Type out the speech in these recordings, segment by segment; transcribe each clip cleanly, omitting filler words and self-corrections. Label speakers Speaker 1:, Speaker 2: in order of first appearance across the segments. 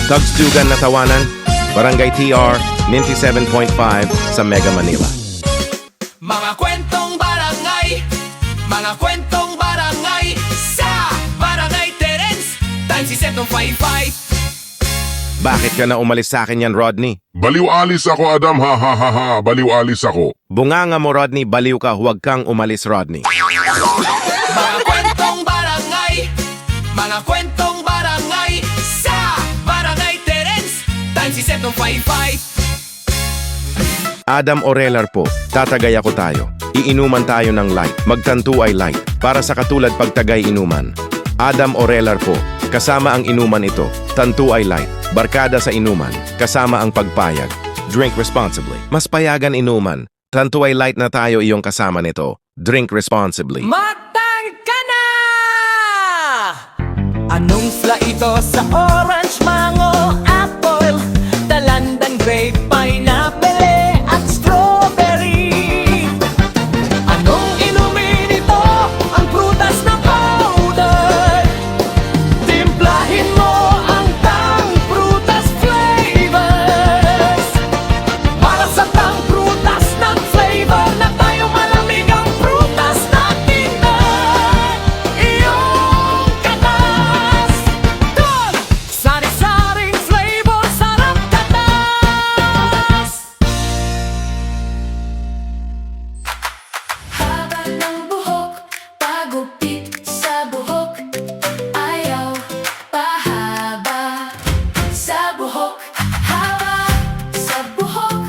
Speaker 1: Tugstugan na Tawanan, Barangay TR, 97.5 sa Mega Manila.
Speaker 2: Mga kwentong barangay, mga kwentong barangay sa Barangay Terence, times si Setong 55.
Speaker 1: Bakit ka na umalis sa akin yan, Rodney?
Speaker 3: Baliw-alis ako, Adam, ha ha ha ha, baliw-alis ako.
Speaker 1: Bunganga mo, Rodney, baliw ka, huwag kang umalis, Rodney.
Speaker 2: Mga kwentong barangay, mga kwentong barangay sa Barangay Terence, times si Setong 55.
Speaker 1: Adam Orelar po, tatagay ako tayo. Iinuman tayo ng light, magtanto ay light, para sa katulad pagtagay inuman. Adam Orelar po, kasama ang inuman ito, tanto ay light, barkada sa inuman, kasama ang pagpayag. Drink responsibly. Mas payagan inuman, tanto ay light na tayo iyong kasama nito. Drink responsibly.
Speaker 2: Matang ka na! Anong fla ito sa orange, mango, apple, talandang grape, pineapple at strawberry? Anong inumin ito? Ang prutas na powder. Timplahin mo ang tang prutas flavors. Para sa tang prutas ng flavor na tayo malamig ang prutas natin na iyong katas. Good! Sari-saring flavor, sarap katas.
Speaker 4: Haba ng buhok, pagupit sa buhok. Ayaw pahaba sa buhok. Haba sa buhok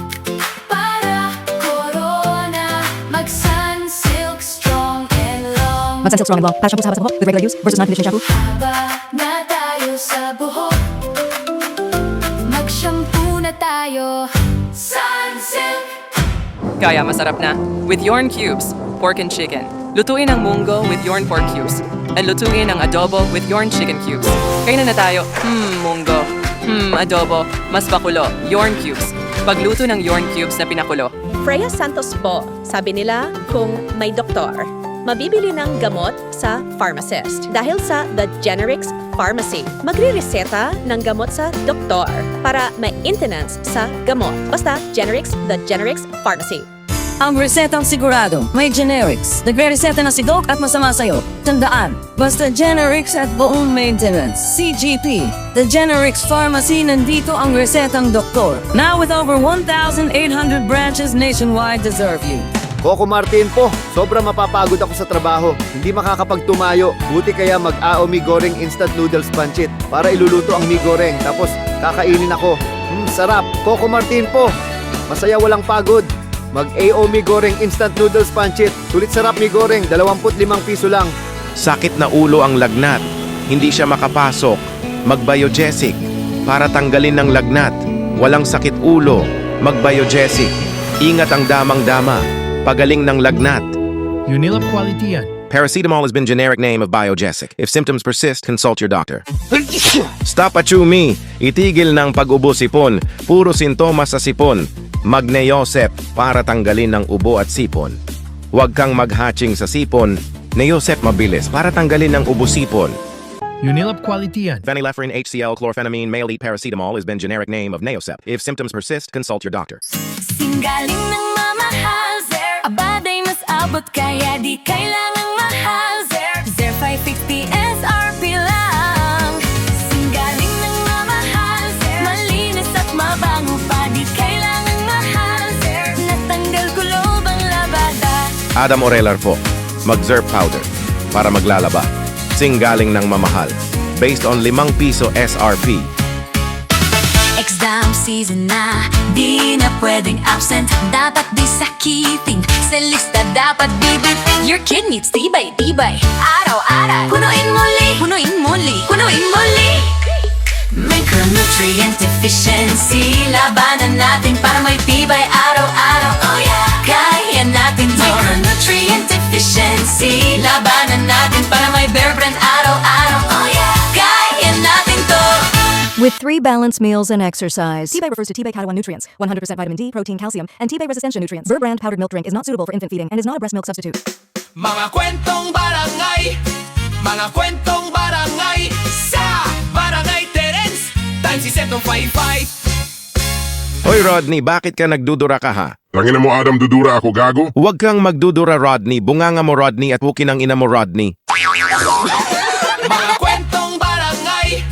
Speaker 4: para corona. Mag-Sunsilk strong and long.
Speaker 5: Mag-Sunsilk strong and long. Patch shampoo sa haba sa buhok with regular use versus non-conditioning shampoo.
Speaker 4: Haba na tayo sa buhok. Mag-shampoo na tayo. Sunsilk.
Speaker 6: Kaya masarap na. With Yorn Cubes, pork and chicken. Lutuin ang munggo with Yorn pork cubes. And lutuin ang adobo with Yorn chicken cubes. Kainan na tayo. Munggo. Adobo. Mas pakulo. Yorn Cubes. Pagluto ng Yorn Cubes na pinakulo.
Speaker 7: Freya Santos po, sabi nila kung may doktor, mabibili ng gamot sa pharmacist. Dahil sa The Generics Pharmacy, magre-reseta ng gamot sa doktor para maintenance sa gamot. Basta Generics, The Generics Pharmacy.
Speaker 5: Ang resetang sigurado, may generics. Nagre-reseta na si Doc at masama sa'yo. Tandaan, basta generics at buong maintenance. CGP, The Generics Pharmacy, nandito ang resetang doktor. Now with over 1,800 branches nationwide to serve you.
Speaker 8: Coco Martin po, sobrang mapapagod ako sa trabaho. Hindi makakapagtumayo. Buti kaya mag-Aomi Goreng Instant Noodles Pancit para iluluto ang mi goreng. Tapos kakainin ako. Sarap. Coco Martin po. Masaya walang pagod. Mag-Aomi Goreng Instant Noodles Pancit. Sulit sarap mi goreng, 25 piso lang.
Speaker 1: Sakit na ulo ang lagnat, hindi siya makapasok. Mag-Biogesic, para tanggalin ng lagnat. Walang sakit ulo, mag-Biogesic. Ingat ang damang-dama, pagaling ng lagnat.
Speaker 9: Unilab quality yan.
Speaker 1: Paracetamol has been generic name of Biogesic. If symptoms persist, consult your doctor. Stop achumi! Itigil ng pag-ubo sipon. Puro sintomas sa sipon. Mag-Neosep para tanggalin ng ubo at sipon. Huwag kang mag-hatching sa sipon. Neosep mabilis para tanggalin ng ubo sipon.
Speaker 9: Unilab quality yan.
Speaker 1: Phenylephrine HCl chlorphenamine male paracetamol has been generic name of Neosep. If symptoms persist, consult your doctor.
Speaker 4: Singgaling ng mamahal, Zer. Abaday mas abot kaya di kailangang mahal, Zer. Zer 550 SRP lang. Singgaling ng mamahal, Zer. Malinis at mabango pa, di kailangang mahal, Zer. Natanggal kulob ang labada.
Speaker 1: Adam Orelar po, mag-Zerp powder para maglalaba. Singgaling ng mamahal. Based on 5 piso SRP.
Speaker 4: Exam season na, di na pwedeng absent. Dapat di sakitin, sa lista dapat bibitin. Your kid needs tibay-tibay, araw-araw. Punuin muli, punuin muli, punuin muli. Micronutrient deficiency, labanan natin para may tibay araw-araw. Oh yeah, kaya natin to. Micronutrient deficiency, labanan natin para may bear brand araw-araw. Oh yeah, kaya natin to.
Speaker 5: With 3 balanced meals and exercise. T-Bay refers to T-Bay Catalan nutrients, 100% vitamin D, protein, calcium, and T-Bay Resistencia nutrients. Burr brand powdered milk drink is not suitable for infant feeding and is not a breast milk substitute.
Speaker 2: Mga kwentong barangay, mga kwentong barangay sa Barangay Terence, times si Setong 55.
Speaker 1: Hoy Rodney, bakit ka nagdudura ka ha?
Speaker 3: Tangina mo Adam, dudura ako gago.
Speaker 1: Huwag kang magdudura Rodney, bunganga mo Rodney at pukin ang ina mo Rodney.
Speaker 2: Mga kwentong barangay.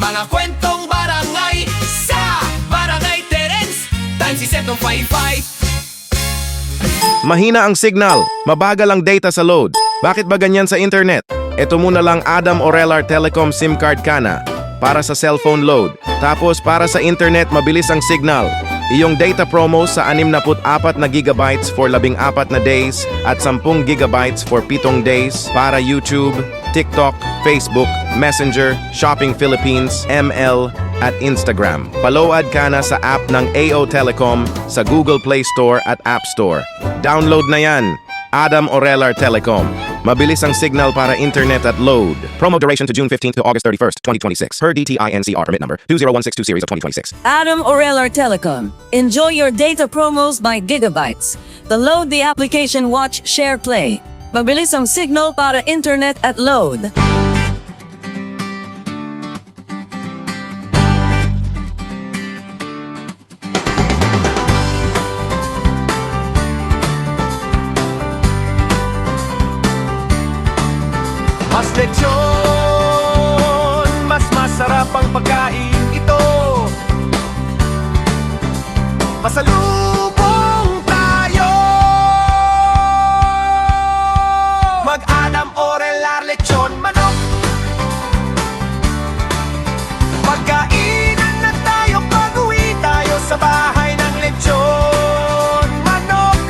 Speaker 2: Mga kwentong barangay. Sa Barangay Terence. Time si Setong 55.
Speaker 1: Mahina ang signal, mabagal ang data sa load. Bakit ba ganyan sa internet? Ito muna lang Adam Orelar Telecom SIM card ka na para sa cellphone load. Tapos para sa internet, mabilis ang signal. Iyong data promo sa 64 na gigabytes for 14 na days at 10 gigabytes for 7 days para YouTube, TikTok, Facebook, Messenger, Shopping Philippines, ML, at Instagram. Paload ka na sa app ng AO Telecom sa Google Play Store at App Store. Download na yan. Adam Orelar Telecom. Mabilis ang signal para internet at load. Promo duration to June 15th to August 31st, 2026. Per DTI NCR permit number 20162 series of 2026.
Speaker 5: Adam Orelar Telecom. Enjoy your data promos by gigabytes. Download the application Watch, Share, Play. Mabilis ang signal para internet at load.
Speaker 2: Mas lechon, mas masarap ang pagkain ito. Masalubong tayo. Mag-Adam Orelar lechon manok. Magkainan na tayo pag-uwi tayo sa bahay ng lechon manok.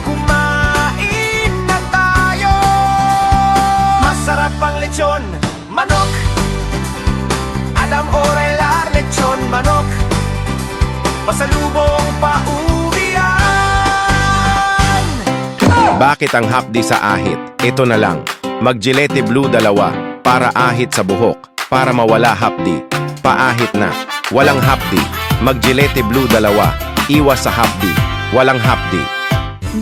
Speaker 2: Kumain na tayo. Masarap ang lechon manok. Adam Orelar lechon manok. Pasalubong pauwian.
Speaker 1: Bakit ang hapdi sa ahit? Ito na lang. Mag-Gillette Blue 2 para ahit sa buhok. Para mawala hapdi. Paahit na. Walang hapdi. Mag-Gillette Blue 2. Iwas sa hapdi. Walang hapdi.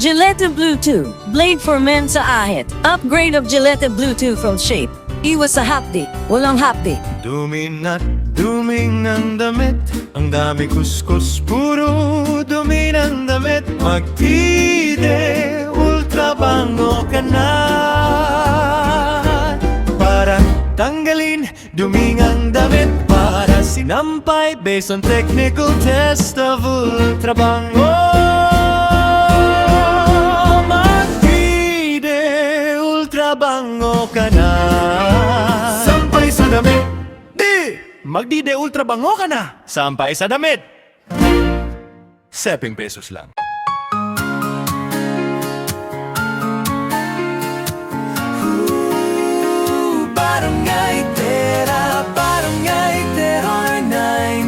Speaker 5: Gillette Blue 2. Blade for men sa ahit. Upgrade of Gillette Blue 2 from shape. Iwas sa hapdi. Walang hapdi.
Speaker 2: Duming at duming ng damit. Ang dami kuskus, puro dumi ng damit. Magtide, ultra bango ka na. Para tanggalin duming ang damit. Para sinampay based on technical test of ultra bango. Magtide, ultra bango ka na. Sampay sa damit. Magdide ultra bango ka na. Sampay sa damit. 7 pesos lang. Barangay Tera, Barangay Terror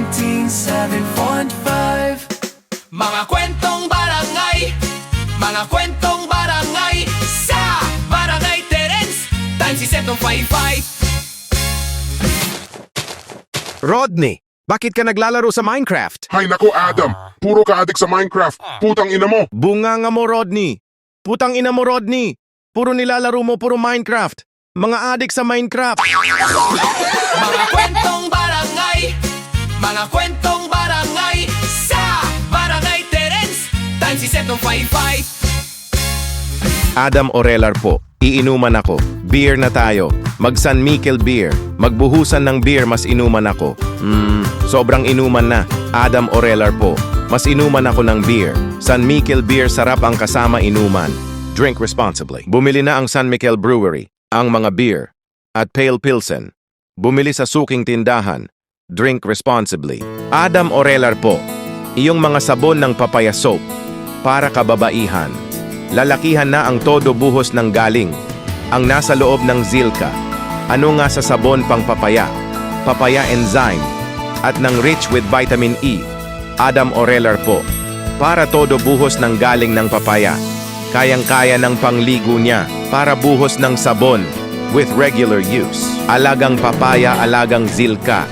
Speaker 2: 19.7.5. Mga kwentong barangay, mga kwentong barangay sa Barangay Terence. Time si Setong 55.
Speaker 1: Rodney, bakit ka naglalaro sa Minecraft?
Speaker 3: Hay nako Adam, puro ka adik sa Minecraft. Putang ina mo.
Speaker 1: Bunganga mo Rodney. Putang ina mo Rodney. Puro nilalaro mo, puro Minecraft. Mga adik sa Minecraft.
Speaker 2: Mga kwentong barangay, mga kwentong barangay sa Barangay Terence. Time si Setong 55.
Speaker 1: Adam Orelar po. Iinuman ako. Beer na tayo. Mag San Miguel beer. Magbuhusan ng beer, mas inuman ako. Sobrang inuman na. Adam Orelar po. Mas inuman ako ng beer. San Miguel beer, sarap ang kasama inuman. Drink responsibly. Bumili na ang San Miguel Brewery. Ang mga beer. At Pale Pilsen. Bumili sa suking tindahan. Drink responsibly. Adam Orelar po. Iyong mga sabon ng papaya soap. Para kababaihan. Lalakihan na ang todo buhos ng galing. Ang nasa loob ng Zilka. Ano nga sa sabon pang papaya? Papaya enzyme. At ng rich with vitamin E. Adam Orelar po. Para todo buhos ng galing ng papaya. Kayang-kaya ng pangligo niya. Para buhos ng sabon. With regular use. Alagang papaya, alagang Zilka.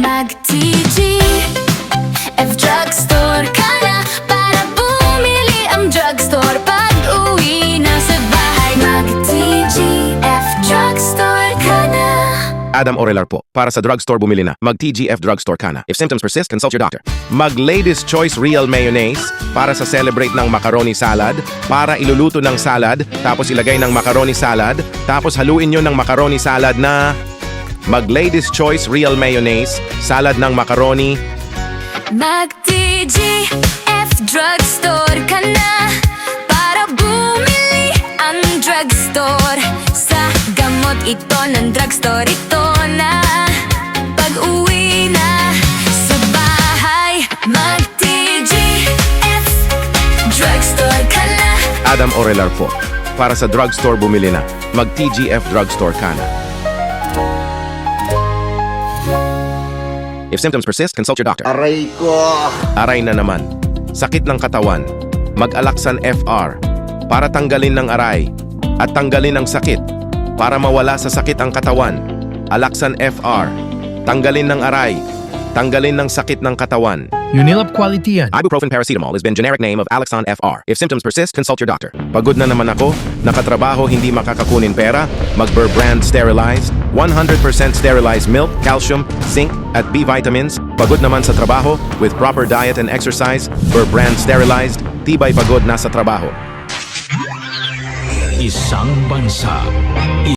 Speaker 4: Mag-TG F Drugstore ka na para bumili ang drugstore pag-uwi na sa bahay. Mag-TG F Drugstore ka na
Speaker 1: Adam Orelar po. Para sa drugstore bumili na. Mag-TGF Drugstore ka na. If symptoms persist, consult your doctor. Mag-Ladies Choice Real Mayonnaise para sa celebrate ng macaroni salad. Para iluluto ng salad, tapos ilagay ng macaroni salad, tapos haluin nyo ng macaroni salad na Mag-Ladies Choice Real Mayonnaise, salad ng macaroni.
Speaker 4: Mag-TGF Drugstore ka na para bumili ang drugstore. Sa gamot ito ng drugstore, ito na pag-uwi na sa bahay. Mag-TGF Drugstore ka na.
Speaker 1: Adam Orelar po. Para sa drugstore bumili na. Mag-TGF Drugstore ka na. If symptoms persist, consult your doctor.
Speaker 8: Aray ko!
Speaker 1: Aray na naman. Sakit ng katawan. Mag-Alaxan FR. Para tanggalin ng aray. At tanggalin ang sakit. Para mawala sa sakit ang katawan. Alaxan FR. Tanggalin ng aray. Tanggalin ng sakit ng katawan.
Speaker 9: Unilab Quality yan.
Speaker 1: Ibuprofen paracetamol has been generic name of Alaxan FR. If symptoms persist, consult your doctor. Pagod na naman ako. Nakatrabaho, hindi makakakunin pera. Mag-Burr Brand Sterilized. 100% sterilized milk, calcium, zinc, at B vitamins. Pagod naman sa trabaho. With proper diet and exercise. Burr Brand Sterilized. Tibay pagod na sa trabaho.
Speaker 9: Isang bansa.